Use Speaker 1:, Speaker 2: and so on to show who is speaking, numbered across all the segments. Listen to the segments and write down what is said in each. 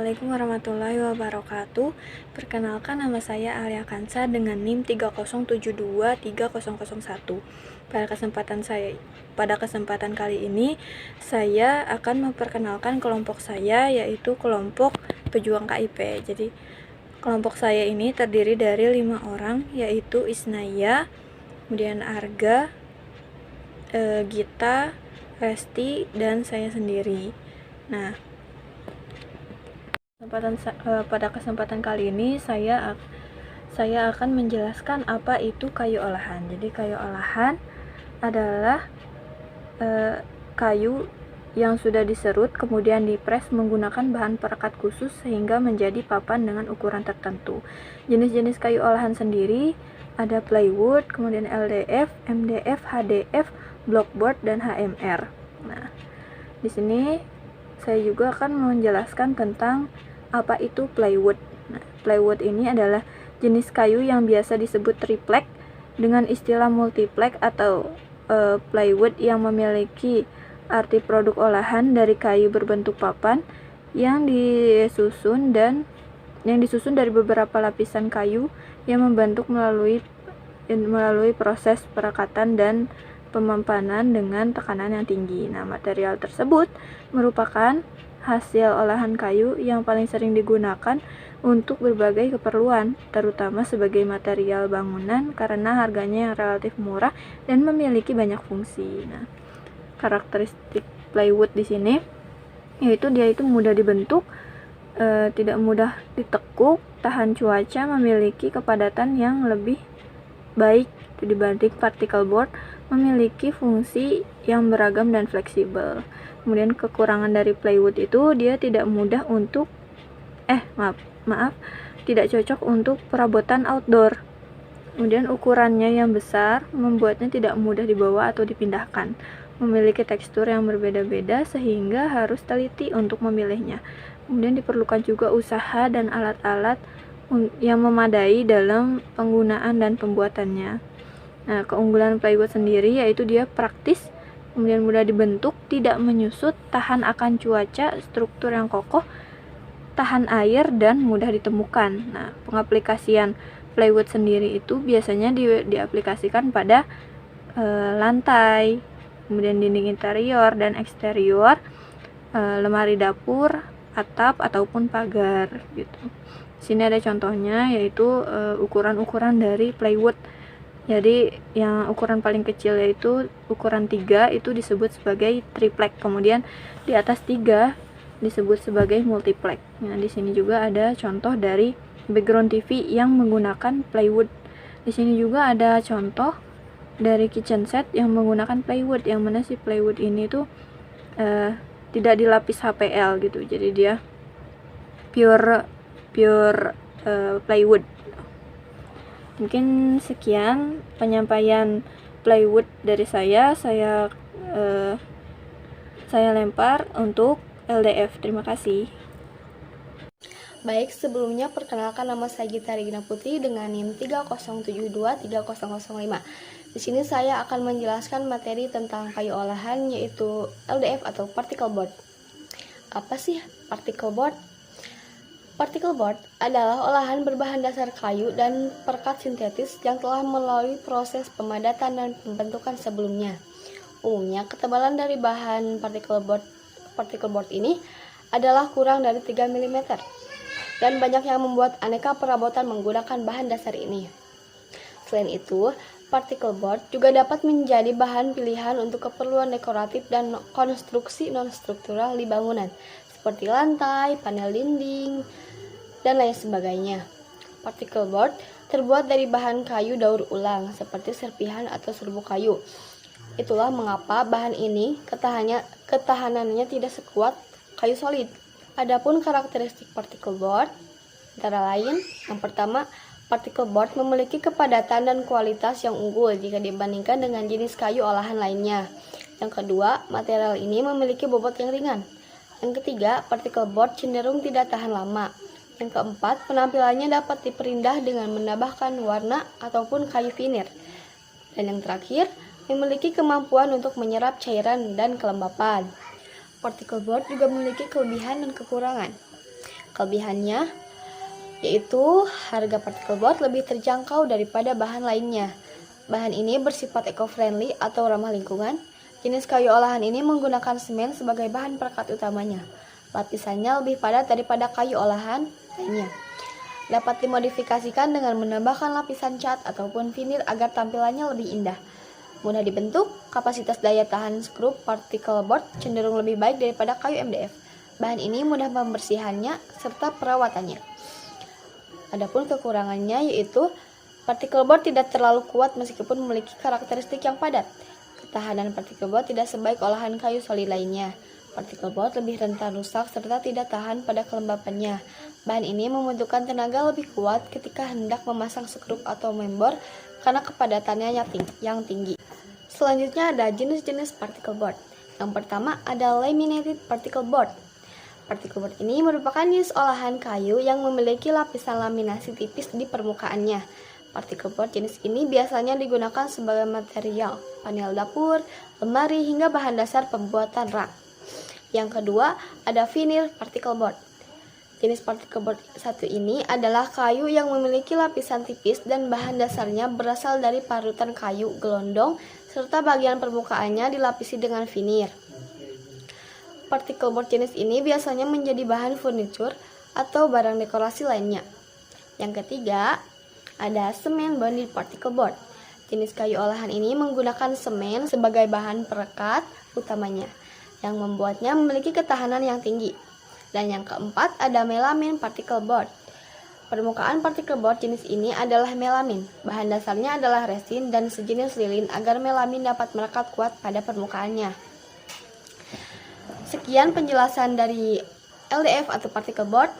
Speaker 1: Assalamualaikum warahmatullahi wabarakatuh. Perkenalkan, nama saya Alia Kansa dengan NIM 307230001. Pada kesempatan kali ini saya akan memperkenalkan kelompok saya, yaitu kelompok pejuang KIP. Jadi kelompok saya ini terdiri dari 5 orang, yaitu Isnaya, kemudian Arga, Gita, Resti, dan saya sendiri. Nah, pada kesempatan kali ini saya akan menjelaskan apa itu kayu olahan. Jadi kayu olahan adalah kayu yang sudah diserut kemudian dipres menggunakan bahan perekat khusus sehingga menjadi papan dengan ukuran tertentu. Jenis-jenis kayu olahan sendiri ada plywood, kemudian LDF, MDF, HDF, blockboard, dan HMR. Nah, di sini saya juga akan menjelaskan tentang apa itu plywood. Nah, plywood ini adalah jenis kayu yang biasa disebut triplek dengan istilah multiplek atau plywood yang memiliki arti produk olahan dari kayu berbentuk papan yang disusun dari beberapa lapisan kayu yang membentuk melalui proses perekatan dan pemapanan dengan tekanan yang tinggi. Nah, material tersebut merupakan hasil olahan kayu yang paling sering digunakan untuk berbagai keperluan, terutama sebagai material bangunan karena harganya yang relatif murah dan memiliki banyak fungsi. Nah, karakteristik plywood di sini yaitu dia itu mudah dibentuk, tidak mudah ditekuk, tahan cuaca, memiliki kepadatan yang lebih baik dibanding particle board, memiliki fungsi yang beragam dan fleksibel. Kemudian kekurangan dari plywood itu dia tidak mudah untuk tidak cocok untuk perabotan outdoor. Kemudian ukurannya yang besar membuatnya tidak mudah dibawa atau dipindahkan. Memiliki tekstur yang berbeda-beda sehingga harus teliti untuk memilihnya. Kemudian diperlukan juga usaha dan alat-alat yang memadai dalam penggunaan dan pembuatannya. Nah, keunggulan plywood sendiri yaitu dia praktis, kemudian mudah dibentuk, tidak menyusut, tahan akan cuaca, struktur yang kokoh, tahan air, dan mudah ditemukan. Nah, pengaplikasian plywood sendiri itu biasanya diaplikasikan pada lantai, kemudian dinding interior dan eksterior, lemari dapur, atap ataupun pagar gitu. Di sini ada contohnya yaitu ukuran-ukuran dari plywood. Jadi yang ukuran paling kecil yaitu ukuran 3 itu disebut sebagai triplek. Kemudian di atas 3 disebut sebagai multiplek. Nah, di sini juga ada contoh dari background TV yang menggunakan plywood. Di sini juga ada contoh dari kitchen set yang menggunakan plywood. Yang mana si plywood ini tuh tidak dilapis HPL gitu. Jadi dia pure plywood. Mungkin sekian penyampaian plywood dari saya lempar untuk LDF. Terima kasih.
Speaker 2: Baik, sebelumnya perkenalkan nama saya Gita Regina Putri dengan NIM 307230005. Di sini saya akan menjelaskan materi tentang kayu olahan yaitu LDF atau particle board. Apa sih particle board? Particle board adalah olahan berbahan dasar kayu dan perekat sintetis yang telah melalui proses pemadatan dan pembentukan sebelumnya. Umumnya, ketebalan dari bahan particle board ini adalah kurang dari 3 mm, dan banyak yang membuat aneka perabotan menggunakan bahan dasar ini. Selain itu, particle board juga dapat menjadi bahan pilihan untuk keperluan dekoratif dan konstruksi non-struktural di bangunan, seperti lantai, panel dinding, dan lain sebagainya. Particle board terbuat dari bahan kayu daur ulang seperti serpihan atau serbuk kayu. Itulah mengapa bahan ini ketahanannya tidak sekuat kayu solid. Adapun karakteristik particle board antara lain, yang pertama, particle board memiliki kepadatan dan kualitas yang unggul jika dibandingkan dengan jenis kayu olahan lainnya. Yang kedua, material ini memiliki bobot yang ringan. Yang ketiga, particle board cenderung tidak tahan lama. Yang keempat, penampilannya dapat diperindah dengan menambahkan warna ataupun kayu veneer. Dan yang terakhir, memiliki kemampuan untuk menyerap cairan dan kelembapan. Particle board juga memiliki kelebihan dan kekurangan. Kelebihannya yaitu harga particle board lebih terjangkau daripada bahan lainnya. Bahan ini bersifat eco-friendly atau ramah lingkungan. Jenis kayu olahan ini menggunakan semen sebagai bahan perekat utamanya. Lapisannya lebih padat daripada kayu olahan lainnya. Dapat dimodifikasikan dengan menambahkan lapisan cat ataupun vinil agar tampilannya lebih indah. Mudah dibentuk, kapasitas daya tahan skrup particle board cenderung lebih baik daripada kayu MDF. Bahan ini mudah pembersihannya serta perawatannya. Adapun kekurangannya yaitu particle board tidak terlalu kuat meskipun memiliki karakteristik yang padat. Ketahanan particle board tidak sebaik olahan kayu solid lainnya. Particle board lebih rentan rusak serta tidak tahan pada kelembapannya. Bahan ini membutuhkan tenaga lebih kuat ketika hendak memasang skrup atau membor karena kepadatannya yang tinggi. Selanjutnya ada jenis-jenis particle board. Yang pertama ada laminated particle board. Particle board ini merupakan jenis olahan kayu yang memiliki lapisan laminasi tipis di permukaannya. Particle board jenis ini biasanya digunakan sebagai material panel dapur, lemari, hingga bahan dasar pembuatan rak. Yang kedua, ada vinyl particle board. Jenis particle board satu ini adalah kayu yang memiliki lapisan tipis dan bahan dasarnya berasal dari parutan kayu gelondong serta bagian permukaannya dilapisi dengan vinir. Particle board jenis ini biasanya menjadi bahan furniture atau barang dekorasi lainnya. Yang ketiga, ada semen bonded particle board. Jenis kayu olahan ini menggunakan semen sebagai bahan perekat utamanya, yang membuatnya memiliki ketahanan yang tinggi. Dan yang keempat, ada melamin particle board. Permukaan particle board jenis ini adalah melamin. Bahan dasarnya adalah resin dan sejenis lilin agar melamin dapat melekat kuat pada permukaannya. Sekian penjelasan dari LDF atau particle board.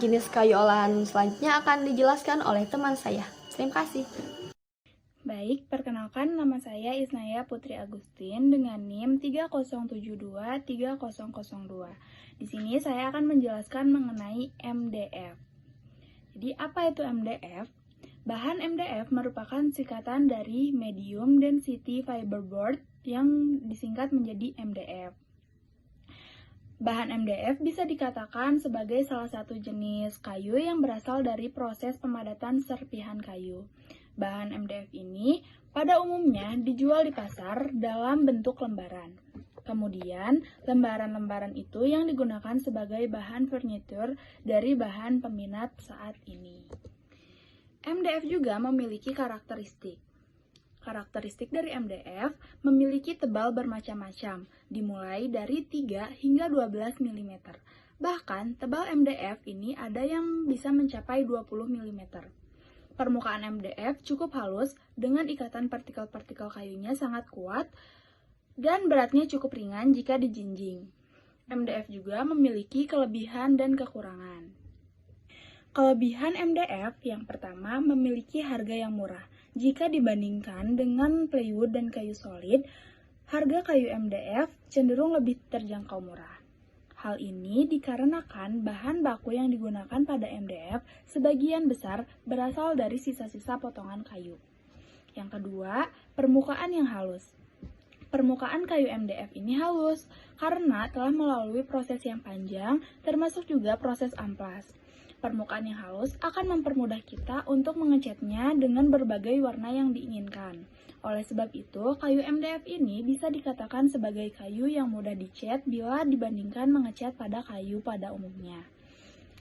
Speaker 2: Jenis kayu olahan selanjutnya akan dijelaskan oleh teman saya. Terima kasih.
Speaker 1: Baik, perkenalkan nama saya Isnaya Putri Agustin dengan NIM 30723002. Di sini saya akan menjelaskan mengenai MDF. Jadi, apa itu MDF? Bahan MDF merupakan singkatan dari Medium Density Fiberboard yang disingkat menjadi MDF. Bahan MDF bisa dikatakan sebagai salah satu jenis kayu yang berasal dari proses pemadatan serpihan kayu. Bahan MDF ini pada umumnya dijual di pasar dalam bentuk lembaran. Kemudian, lembaran-lembaran itu yang digunakan sebagai bahan furniture dari bahan peminat saat ini. MDF juga memiliki karakteristik. Karakteristik dari MDF memiliki tebal bermacam-macam, dimulai dari 3 hingga 12 mm. Bahkan, tebal MDF ini ada yang bisa mencapai 20 mm. Permukaan MDF cukup halus dengan ikatan partikel-partikel kayunya sangat kuat dan beratnya cukup ringan jika dijinjing. MDF juga memiliki kelebihan dan kekurangan. Kelebihan MDF yang pertama memiliki harga yang murah. Jika dibandingkan dengan plywood dan kayu solid, harga kayu MDF cenderung lebih terjangkau murah. Hal ini dikarenakan bahan baku yang digunakan pada MDF sebagian besar berasal dari sisa-sisa potongan kayu. Yang kedua, permukaan yang halus. Permukaan kayu MDF ini halus karena telah melalui proses yang panjang, termasuk juga proses amplas. Permukaan yang halus akan mempermudah kita untuk mengecatnya dengan berbagai warna yang diinginkan. Oleh sebab itu, kayu MDF ini bisa dikatakan sebagai kayu yang mudah dicat bila dibandingkan mengecat pada kayu pada umumnya.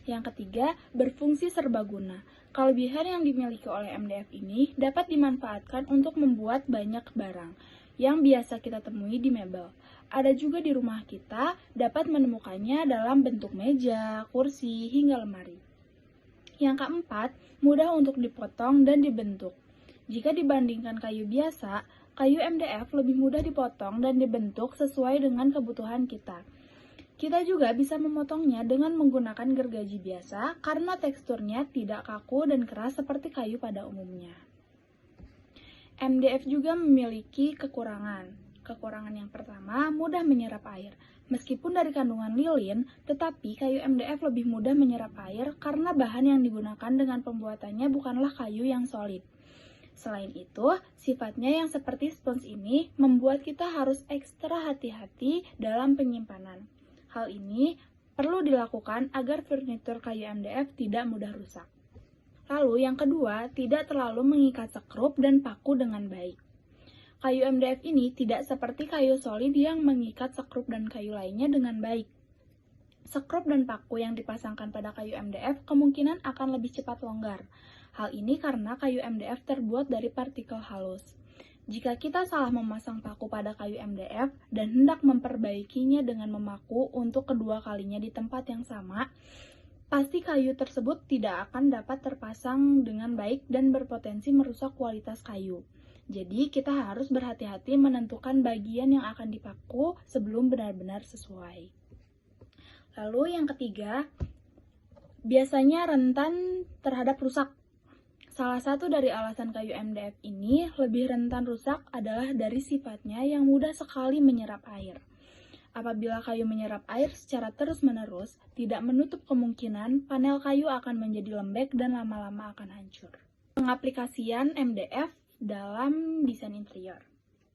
Speaker 1: Yang ketiga, berfungsi serbaguna. Kelebihan yang dimiliki oleh MDF ini dapat dimanfaatkan untuk membuat banyak barang yang biasa kita temui di mebel. Ada juga di rumah kita, dapat menemukannya dalam bentuk meja, kursi, hingga lemari. Yang keempat, mudah untuk dipotong dan dibentuk. Jika dibandingkan kayu biasa, kayu MDF lebih mudah dipotong dan dibentuk sesuai dengan kebutuhan kita. Kita juga bisa memotongnya dengan menggunakan gergaji biasa karena teksturnya tidak kaku dan keras seperti kayu pada umumnya. MDF juga memiliki kekurangan. Kekurangan yang pertama, mudah menyerap air. Meskipun dari kandungan lilin, tetapi kayu MDF lebih mudah menyerap air karena bahan yang digunakan dengan pembuatannya bukanlah kayu yang solid. Selain itu, sifatnya yang seperti spons ini membuat kita harus ekstra hati-hati dalam penyimpanan. Hal ini
Speaker 3: perlu dilakukan agar furnitur kayu MDF tidak mudah rusak. Lalu yang kedua, tidak terlalu mengikat sekrup dan paku dengan baik. Kayu MDF ini tidak seperti kayu solid yang mengikat sekrup dan kayu lainnya dengan baik. Sekrup dan paku yang dipasangkan pada kayu MDF kemungkinan akan lebih cepat longgar. Hal ini karena kayu MDF terbuat dari partikel halus. Jika kita salah memasang paku pada kayu MDF dan hendak memperbaikinya dengan memaku untuk kedua kalinya di tempat yang sama, pasti kayu tersebut tidak akan dapat terpasang dengan baik dan berpotensi merusak kualitas kayu. Jadi, kita harus berhati-hati menentukan bagian yang akan dipaku sebelum benar-benar sesuai. Lalu yang ketiga, biasanya rentan terhadap rusak. Salah satu dari alasan kayu MDF ini lebih rentan rusak adalah dari sifatnya yang mudah sekali menyerap air. Apabila kayu menyerap air secara terus-menerus, tidak menutup kemungkinan panel kayu akan menjadi lembek dan lama-lama akan hancur. Pengaplikasian MDF dalam desain interior.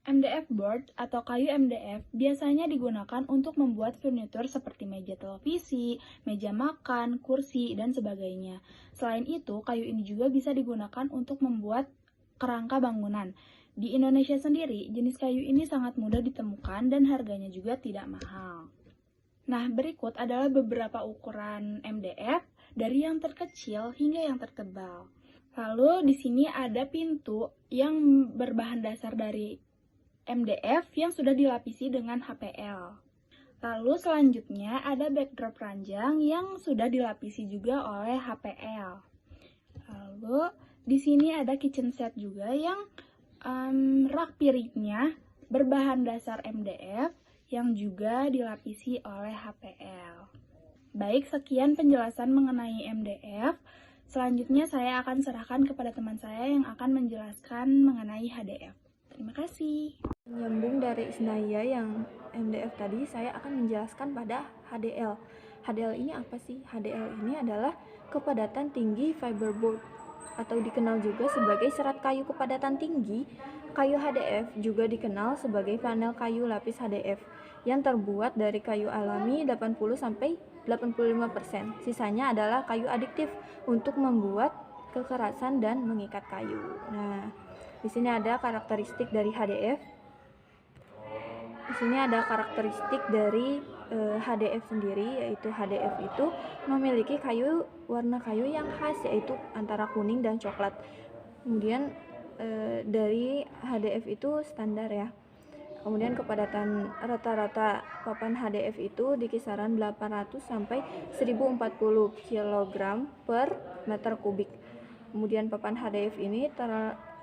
Speaker 3: MDF board atau kayu MDF biasanya digunakan untuk membuat furnitur seperti meja televisi, meja makan, kursi, dan sebagainya. Selain itu, kayu ini juga bisa digunakan untuk membuat kerangka bangunan. Di Indonesia sendiri, jenis kayu ini sangat mudah ditemukan dan harganya juga tidak mahal. Nah, berikut adalah beberapa ukuran MDF dari yang terkecil hingga yang tertebal. Lalu di sini ada pintu yang berbahan dasar dari MDF yang sudah dilapisi dengan HPL. Lalu selanjutnya ada backdrop ranjang yang sudah dilapisi juga oleh HPL. Lalu di sini ada kitchen set juga yang rak piringnya berbahan dasar MDF yang juga dilapisi oleh HPL. Baik, sekian penjelasan mengenai MDF. Selanjutnya saya akan serahkan kepada teman saya yang akan menjelaskan mengenai HDF. Terima kasih.
Speaker 1: Menyambung dari Isnaya yang MDF tadi, saya akan menjelaskan pada HDL. HDL ini apa sih? HDL ini adalah kepadatan tinggi fiberboard atau dikenal juga sebagai serat kayu kepadatan tinggi. Kayu HDF juga dikenal sebagai panel kayu lapis HDF yang terbuat dari kayu alami 80-85%. Sisanya adalah kayu adiktif untuk membuat kekerasan dan mengikat kayu. Nah, di sini ada karakteristik dari HDF. Di sini ada karakteristik dari HDF sendiri, yaitu HDF itu memiliki warna kayu yang khas, yaitu antara kuning dan coklat. Kemudian dari HDF itu standar ya. Kemudian kepadatan rata-rata papan HDF itu di kisaran 800 sampai 1040 kg per meter kubik. Kemudian papan HDF ini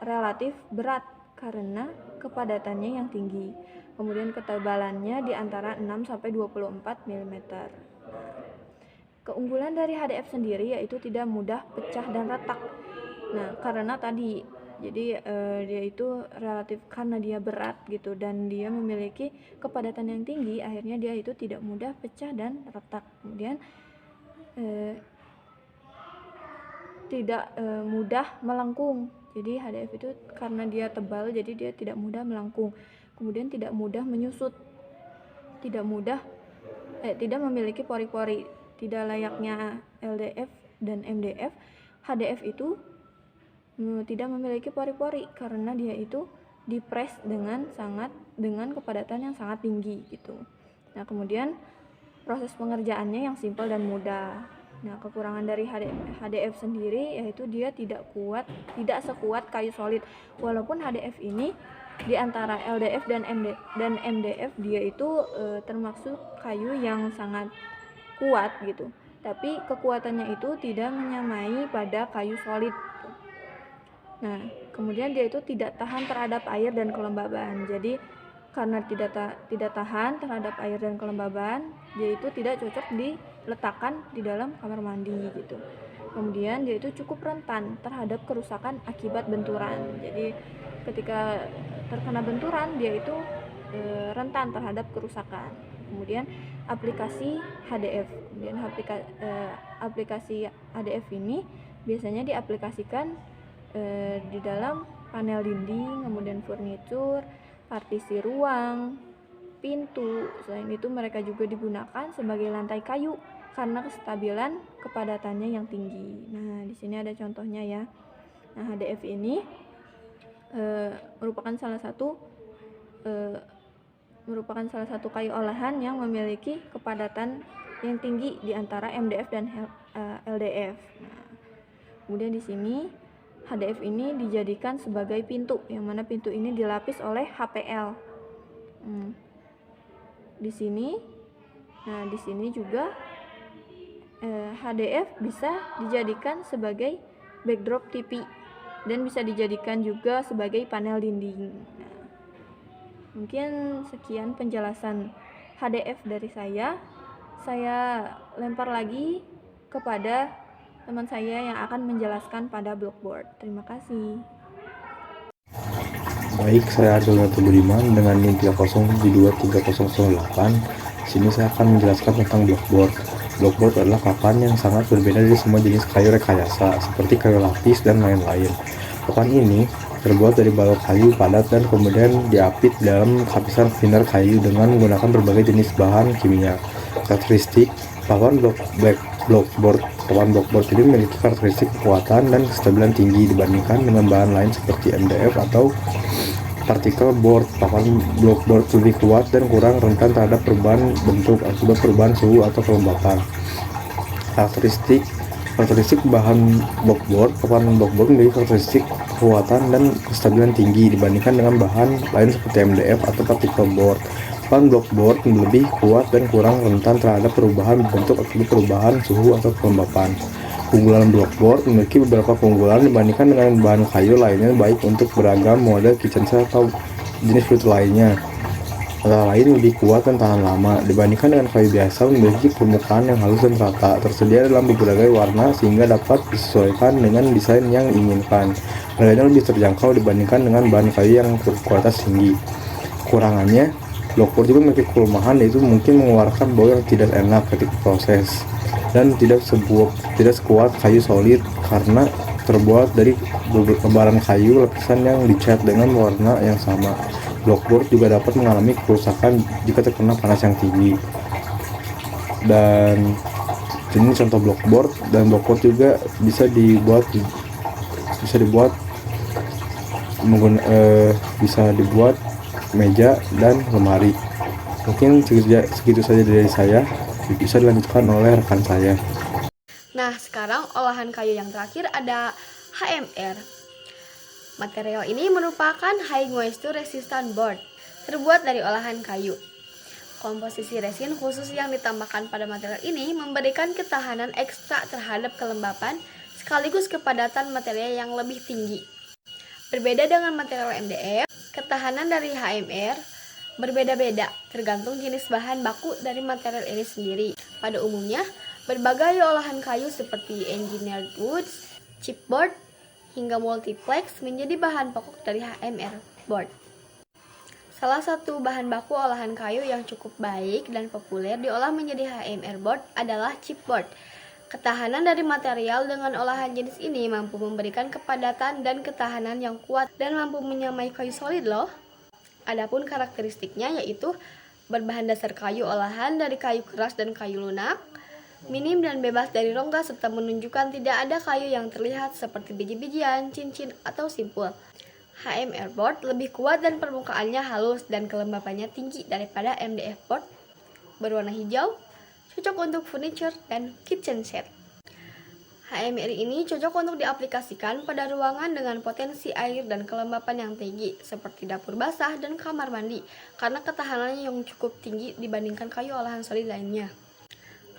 Speaker 1: relatif berat karena kepadatannya yang tinggi. Kemudian ketebalannya di antara 6 sampai 24 mm. Keunggulan dari HDF sendiri yaitu tidak mudah pecah dan retak. Nah, karena tadi jadi dia itu relatif karena dia berat gitu dan dia memiliki kepadatan yang tinggi, akhirnya dia itu tidak mudah pecah dan retak. Kemudian tidak mudah melengkung. Jadi HDF itu karena dia tebal, jadi dia tidak mudah melengkung. Kemudian tidak mudah menyusut, tidak memiliki pori-pori. Tidak layaknya LDF dan MDF, HDF itu tidak memiliki pori-pori karena dia itu dipres dengan kepadatan yang sangat tinggi gitu. Nah, kemudian proses pengerjaannya yang simpel dan mudah. Nah, kekurangan dari HDF sendiri yaitu dia tidak sekuat kayu solid. Walaupun HDF ini di antara LDF dan MDF dia itu termasuk kayu yang sangat kuat gitu. Tapi kekuatannya itu tidak menyamai pada kayu solid. Nah, kemudian dia itu tidak tahan terhadap air dan kelembaban. Jadi karena tidak tahan terhadap air dan kelembaban, dia itu tidak cocok diletakkan di dalam kamar mandi gitu. Kemudian dia itu cukup rentan terhadap kerusakan akibat benturan. Jadi ketika terkena benturan dia itu rentan terhadap kerusakan. Kemudian aplikasi HDF. Kemudian aplikasi HDF ini biasanya diaplikasikan di dalam panel dinding, kemudian furnitur, partisi ruang, pintu. Selain itu mereka juga digunakan sebagai lantai kayu karena kestabilan kepadatannya yang tinggi. Nah, di sini ada contohnya ya. Nah, HDF ini merupakan salah satu kayu olahan yang memiliki kepadatan yang tinggi di antara MDF dan LDF. Nah, kemudian di sini HDF ini dijadikan sebagai pintu, yang mana pintu ini dilapis oleh HPL. Di sini juga HDF bisa dijadikan sebagai backdrop TV dan bisa dijadikan juga sebagai panel dinding. Nah, mungkin sekian penjelasan HDF dari saya. Saya lempar lagi kepada teman saya yang akan menjelaskan pada blockboard. Terima kasih.
Speaker 4: Baik, saya Arjunato Budiman dengan NIM 30723008. Di sini saya akan menjelaskan tentang blockboard. Blockboard adalah papan yang sangat berbeda dari semua jenis kayu rekayasa, seperti kayu lapis dan lain-lain. Papan ini terbuat dari balok kayu padat dan kemudian diapit dalam lapisan thinner kayu dengan menggunakan berbagai jenis bahan kimia. Karakteristik papan blockboard ini memiliki karakteristik kekuatan dan kestabilan tinggi dibandingkan dengan bahan lain seperti MDF atau particle board. Papan blockboard lebih kuat dan kurang rentan terhadap perubahan bentuk akibat perubahan suhu atau kelembapan. Karakteristik bahan blockboard. Papan blockboard memiliki karakteristik kekuatan dan kestabilan tinggi dibandingkan dengan bahan lain seperti MDF atau particle board. Papan blockboard lebih kuat dan kurang rentan terhadap perubahan bentuk akibat perubahan suhu atau kelembapan. Keunggulan blockboard memiliki beberapa keunggulan dibandingkan dengan bahan kayu lainnya, baik untuk beragam model kitchen set atau jenis furniture lainnya. Antara lain lebih kuat dan tahan lama dibandingkan dengan kayu biasa, memiliki permukaan yang halus dan rata, tersedia dalam berbagai warna sehingga dapat disesuaikan dengan desain yang diinginkan. Harganya lebih terjangkau dibandingkan dengan bahan kayu yang berkualitas tinggi. Kekurangannya, blockboard juga memiliki kelemahan, yaitu mungkin mengeluarkan bau yang tidak enak ketika proses dan tidak sekuat kayu solid karena terbuat dari lembaran kayu lapisan yang dicat dengan warna yang sama. Blockboard juga dapat mengalami kerusakan jika terkena panas yang tinggi. Dan ini contoh blockboard, dan blockboard juga bisa dibuat meja dan lemari. Mungkin segitu saja dari saya, bisa dilanjutkan oleh rekan saya.
Speaker 2: Nah, sekarang olahan kayu yang terakhir ada HMR. Material ini merupakan High Moisture Resistant Board, terbuat dari olahan kayu. Komposisi resin khusus yang ditambahkan pada material ini memberikan ketahanan ekstra terhadap kelembapan sekaligus kepadatan material yang lebih tinggi. Berbeda dengan material MDF, ketahanan dari HMR berbeda-beda tergantung jenis bahan baku dari material ini sendiri. Pada umumnya, berbagai olahan kayu seperti engineered woods, chipboard, hingga multiplex menjadi bahan pokok dari HMR board. Salah satu bahan baku olahan kayu yang cukup baik dan populer diolah menjadi HMR board adalah chipboard. Ketahanan dari material dengan olahan jenis ini mampu memberikan kepadatan dan ketahanan yang kuat dan mampu menyamai kayu solid loh. Adapun karakteristiknya yaitu berbahan dasar kayu olahan dari kayu keras dan kayu lunak, minim dan bebas dari rongga serta menunjukkan tidak ada kayu yang terlihat seperti biji-bijian, cincin, atau simpul. HMR board lebih kuat dan permukaannya halus dan kelembapannya tinggi daripada MDF board. Berwarna hijau, cocok untuk furniture dan kitchen set. HMR ini cocok untuk diaplikasikan pada ruangan dengan potensi air dan kelembapan yang tinggi seperti dapur basah dan kamar mandi karena ketahanannya yang cukup tinggi dibandingkan kayu olahan solid lainnya.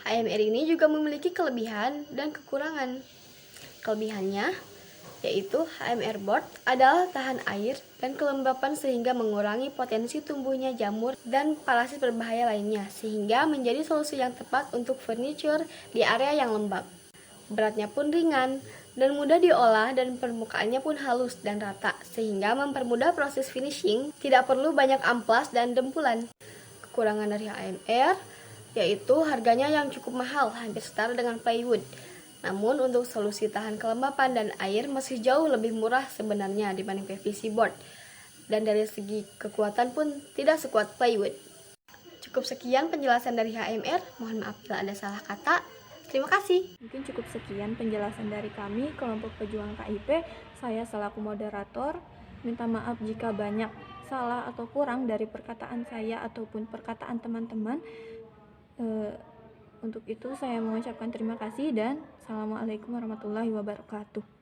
Speaker 2: HMR ini juga memiliki kelebihan dan kekurangan. Kelebihannya yaitu HMR board adalah tahan air dan kelembapan sehingga mengurangi potensi tumbuhnya jamur dan parasit berbahaya lainnya, sehingga menjadi solusi yang tepat untuk furniture di area yang lembab. Beratnya pun ringan dan mudah diolah dan permukaannya pun halus dan rata, sehingga mempermudah proses finishing, tidak perlu banyak amplas dan dempulan. Kekurangan dari HMR yaitu harganya yang cukup mahal, hampir setara dengan plywood. Namun untuk solusi tahan kelembapan dan air masih jauh lebih murah sebenarnya dibanding PVC board. Dan dari segi kekuatan pun tidak sekuat plywood. Cukup sekian penjelasan dari HMR. Mohon maaf bila ada salah kata. Terima kasih.
Speaker 1: Mungkin cukup sekian penjelasan dari kami, kelompok pejuang KIP. Saya selaku moderator, minta maaf jika banyak salah atau kurang dari perkataan saya ataupun perkataan teman-teman. Untuk itu saya mengucapkan terima kasih dan Assalamualaikum warahmatullahi wabarakatuh.